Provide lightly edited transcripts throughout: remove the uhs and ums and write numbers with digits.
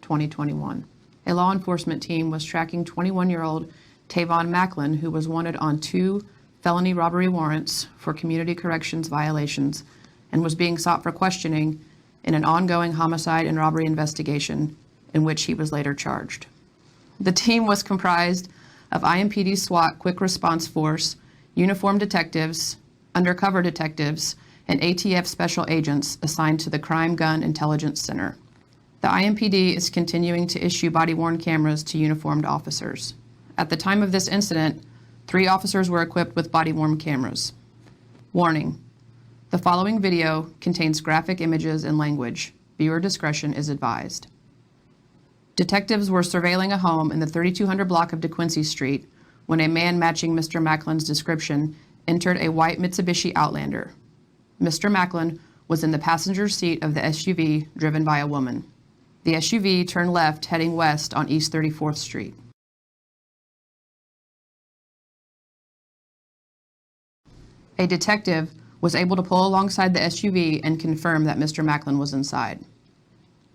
2021. A law enforcement team was tracking 21-year-old Tavon Macklin, who was wanted on 2 felony robbery warrants for community corrections violations and was being sought for questioning in an ongoing homicide and robbery investigation in which he was later charged. The team was comprised of IMPD SWAT Quick Response Force, uniformed detectives, undercover detectives, and ATF special agents assigned to the Crime Gun Intelligence Center. The IMPD is continuing to issue body-worn cameras to uniformed officers. At the time of this incident, 3 officers were equipped with body-worn cameras. Warning: the following video contains graphic images and language. Viewer discretion is advised. Detectives were surveilling a home in the 3200 block of DeQuincy Street when a man matching Mr. Macklin's description entered a white Mitsubishi Outlander. Mr. Macklin was in the passenger seat of the SUV driven by a woman. The SUV turned left heading west on East 34th Street. A detective was able to pull alongside the SUV and confirm that Mr. Macklin was inside.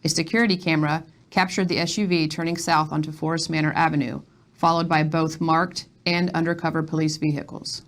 A security camera captured the SUV turning south onto Forest Manor Avenue, followed by both marked and undercover police vehicles.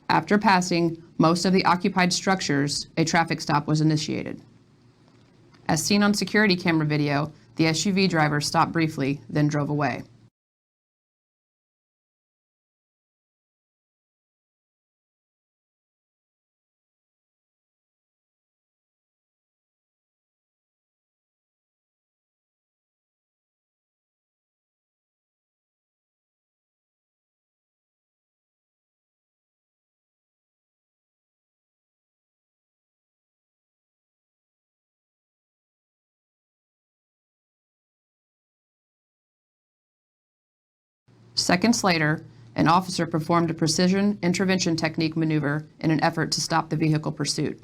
After passing most of the occupied structures, a traffic stop was initiated. As seen on security camera video, the SUV driver stopped briefly, then drove away. Seconds later, an officer performed a precision intervention technique maneuver in an effort to stop the vehicle pursuit.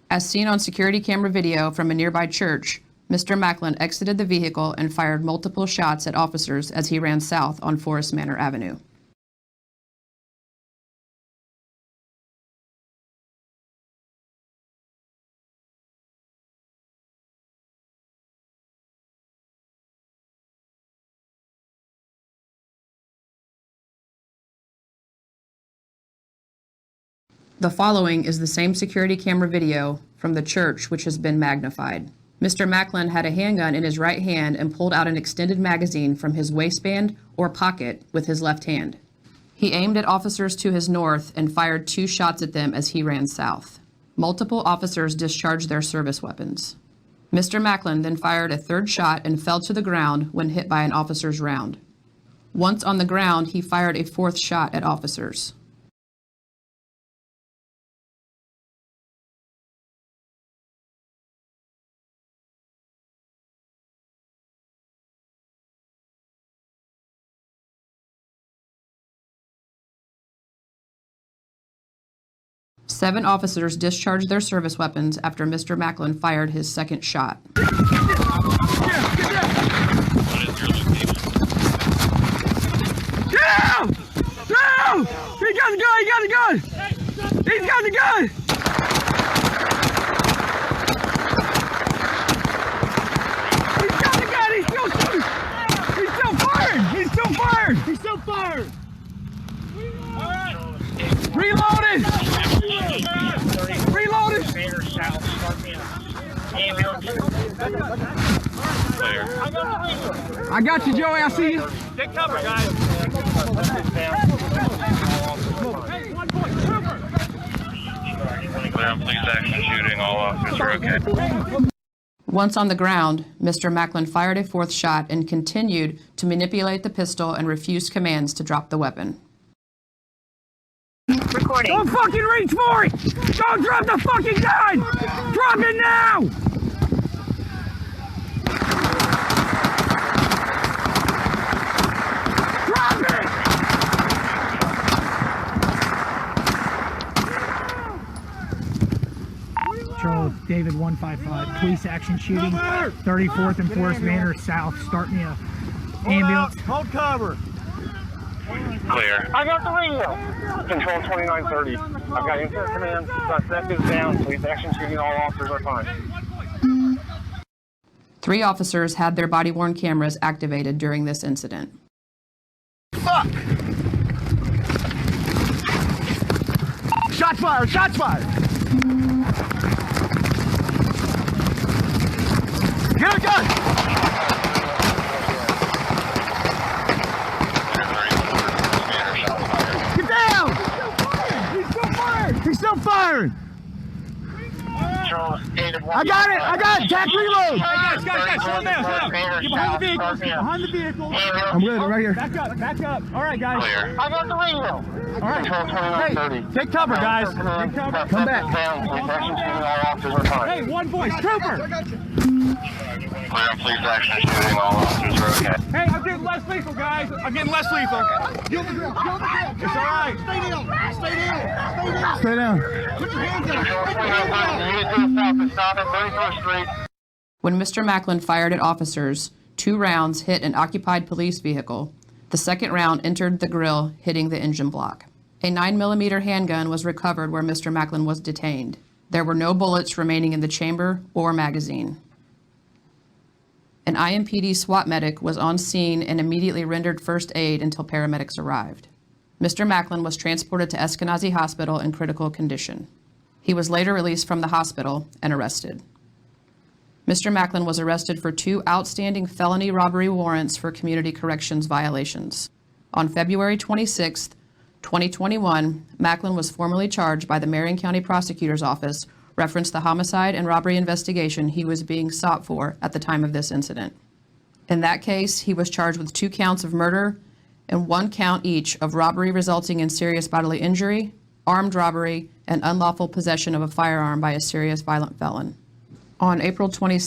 As seen on security camera video from a nearby church, Mr. Macklin exited the vehicle and fired multiple shots at officers as he ran south on Forest Manor Avenue. The following is the same security camera video from the church, which has been magnified. Mr. Macklin had a handgun in his right hand and pulled out an extended magazine from his waistband or pocket with his left hand. He aimed at officers to his north and fired 2 shots at them as he ran south. Multiple officers discharged their service weapons. Mr. Macklin then fired a 3rd shot and fell to the ground when hit by an officer's round. Once on the ground, he fired a 4th shot at officers. Seven officers discharged their service weapons after Mr. Macklin fired his 2nd shot. What is your location? Get out! No! He got the gun! He got the gun! He's got the gun! He's got the gun! He's still shooting! He's still firing! He's still firing! He's still firing! Reloaded! Reloaded! I got you, Joey. I see you. Take cover, guys. Please action shooting. All officers are okay. Once on the ground, Mr. Macklin fired a 4th shot and continued to manipulate the pistol and refused commands to drop the weapon. Recording. Don't fucking reach for it! Don't drop the fucking gun! Drop it now! Drop it! Charles, David 155, police action shooting, 34th and Forest Manor South. Start me a ambulance. Hold cover. Clear. I got the radio. Control 2930. I've got incident command. Suspect is down. Police action shooting. All officers are fine. 3 officers had their body-worn cameras activated during this incident. Fuck! Shots fired! Shots fired! Get a gun! Get down! He's still firing! He's still firing! I got it! I got it! Tack reload! Guys, slow down, slow down. Get behind the vehicle. Behind the vehicle. I'm good, I'm right here. Back up, back up. All right, guys. Clear. I got the radio. All right. Control 2930. Hey, take cover, guys. Take cover. Come back. Police action shooting. All officers are fine. Hey, one voice. Trooper. Clear. Police action shooting. All officers are okay. Hey, I'm getting less lethal, guys. I'm getting less lethal. It's all right. Stay down. Put your hands up. When Mr. Macklin fired at officers, 2 rounds hit an occupied police vehicle. The second round entered the grille, hitting the engine block. A 9mm handgun was recovered where Mr. Macklin was detained. There were no bullets remaining in the chamber or magazine. An IMPD SWAT medic was on scene and immediately rendered first aid until paramedics arrived. Mr. Macklin was transported to Eskenazi Hospital in critical condition. He was later released from the hospital and arrested. Mr. Macklin was arrested for 2 outstanding felony robbery warrants for community corrections violations. On February 26, 2021, Macklin was formally charged by the Marion County Prosecutor's Office, referenced the homicide and robbery investigation he was being sought for at the time of this incident. In that case, he was charged with 2 counts of murder and 1 count each of robbery resulting in serious bodily injury, armed robbery, and unlawful possession of a firearm by a serious violent felon. On April 22,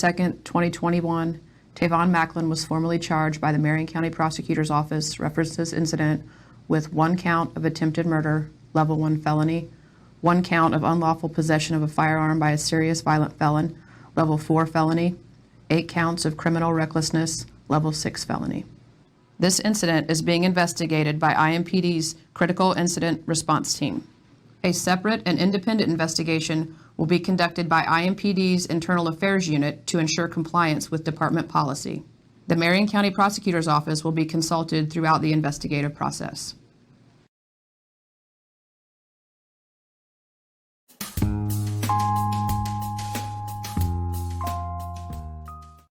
2021, Tavon Macklin was formally charged by the Marion County Prosecutor's Office, referenced this incident, with 1 count of attempted murder, level 1 felony, 1 count of unlawful possession of a firearm by a serious violent felon, level 4 felony, 8 counts of criminal recklessness, level 6 felony. This incident is being investigated by IMPD's Critical Incident Response Team. A separate and independent investigation will be conducted by IMPD's Internal Affairs Unit to ensure compliance with department policy. The Marion County Prosecutor's Office will be consulted throughout the investigative process.